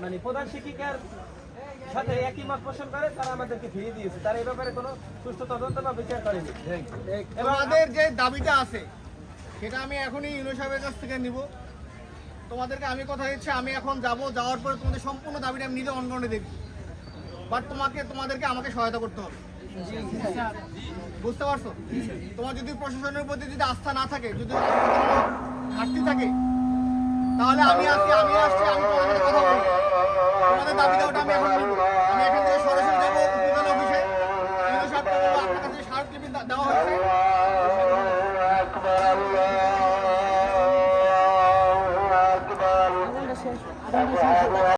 মানে প্রধান শিক্ষিকার সাথে একই মত পোষণ করে তারা আমাদেরকে ফিরিয়ে দিয়েছে, তারা এই ব্যাপারে কোনো সুষ্ঠু তদন্ত বা বিচার করেনি। আমাদের যে দাবিটা আছে সেটা আমি এখনই ইউনো সাহেবের কাছ থেকে নিব। তোমাদেরকে আমি কথা দিচ্ছি, আমি এখন যাওয়ার পরে তোমাদের সম্পূর্ণ দাবিটা আমি নিজে অনগ্রহণে দেখব, বাট তোমাদেরকে আমাকে সহায়তা করতে হবে। বুঝতে পারছো? তোমার যদি প্রশাসনের প্রতি যদি আস্থা না থাকে, যদি ঘাটতি থাকে, তাহলে আমি আসছি, আমি তোমাদের সাথে কথা বলবো।